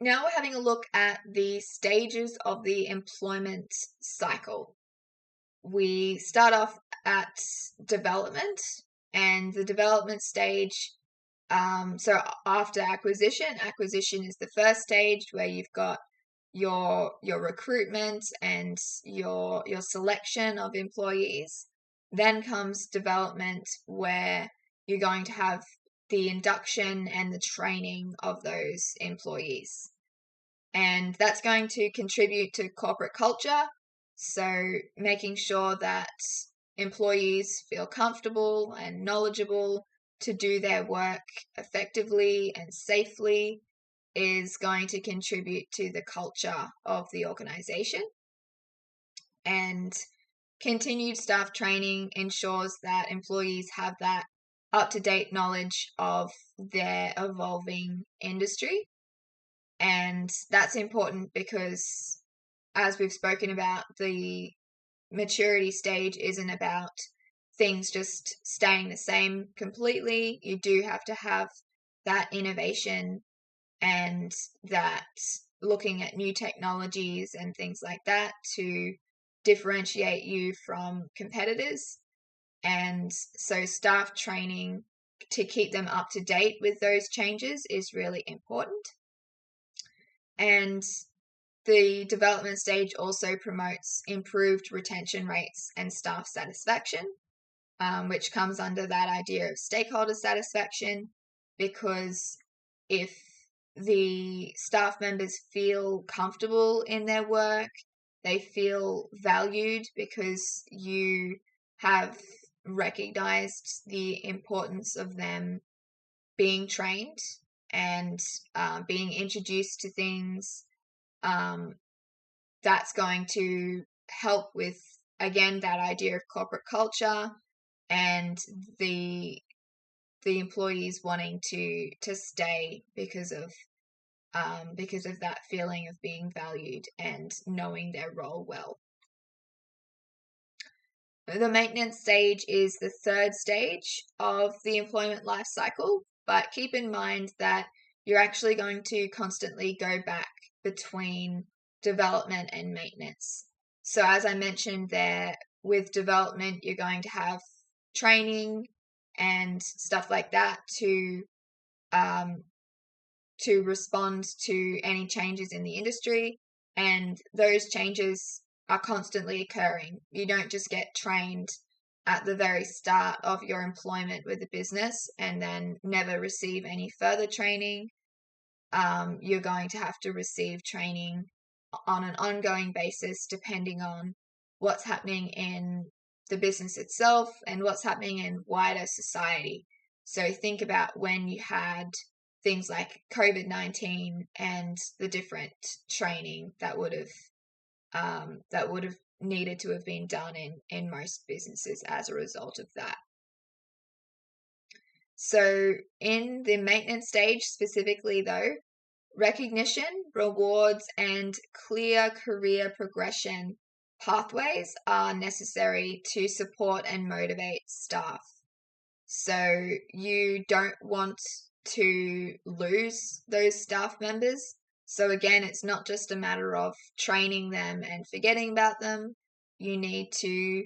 Now we're having a look at the stages of the employment cycle. We start off at development, and the development stage. So after acquisition is the first stage where you've got your recruitment and your selection of employees. Then comes development, where you're going to have the induction and the training of those employees. And that's going to contribute to corporate culture. So making sure that employees feel comfortable and knowledgeable to do their work effectively and safely is going to contribute to the culture of the organization. And continued staff training ensures that employees have that up-to-date knowledge of their evolving industry. And that's important because, as we've spoken about, the maturity stage isn't about things just staying the same completely. You do have to have that innovation and that looking at new technologies and things like that to differentiate you from competitors. And so staff training to keep them up to date with those changes is really important. And the development stage also promotes improved retention rates and staff satisfaction, which comes under that idea of stakeholder satisfaction, because if the staff members feel comfortable in their work, they feel valued because you have recognized the importance of them being trained and being introduced to things, that's going to help with, again, that idea of corporate culture and the employees wanting to stay because of that feeling of being valued and knowing their role well. The maintenance stage is the third stage of the employment life cycle, but keep in mind that you're actually going to constantly go back between development and maintenance. So as I mentioned there, with development, you're going to have training and stuff like that to respond to any changes in the industry, and those changes are constantly occurring. You don't just get trained at the very start of your employment with the business and then never receive any further training. You're going to have to receive training on an ongoing basis depending on what's happening in the business itself and what's happening in wider society. So think about when you had things like COVID-19 and the different training that would have needed to have been done in most businesses as a result of that. So in the maintenance stage specifically though, recognition, rewards, and clear career progression pathways are necessary to support and motivate staff. So you don't want to lose those staff members. So again, it's not just a matter of training them and forgetting about them. You need to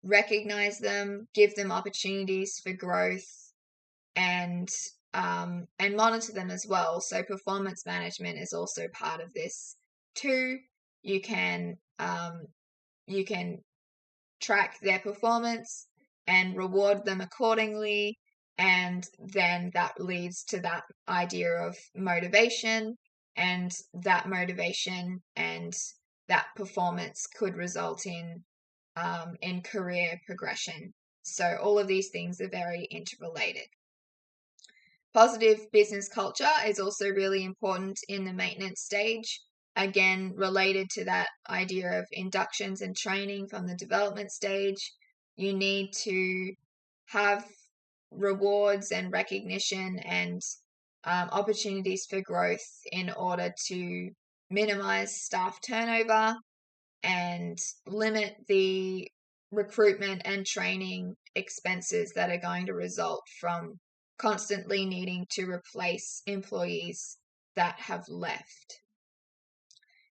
recognize them, give them opportunities for growth, and monitor them as well. So performance management is also part of this too. You can track their performance and reward them accordingly, and then that leads to that idea of motivation, and that motivation and that performance could result in career progression. So all of these things are very interrelated. Positive business culture is also really important in the maintenance stage, again related to that idea of inductions and training from the development stage. You need to have rewards and recognition and opportunities for growth in order to minimize staff turnover and limit the recruitment and training expenses that are going to result from constantly needing to replace employees that have left.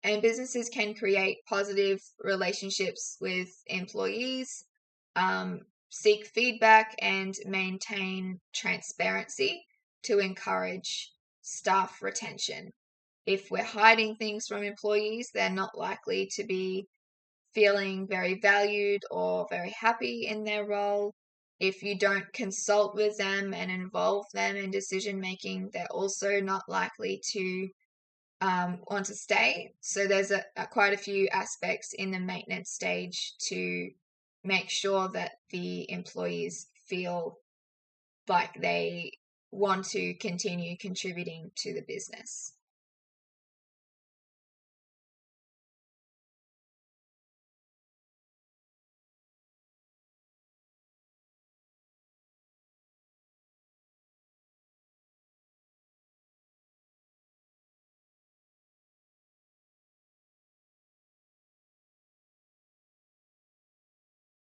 And businesses can create positive relationships with employees, seek feedback, and maintain transparency to encourage staff retention. If we're hiding things from employees, they're not likely to be feeling very valued or very happy in their role. If you don't consult with them and involve them in decision making, they're also not likely to want to stay. So there's quite a few aspects in the maintenance stage to make sure that the employees feel like they want to continue contributing to the business.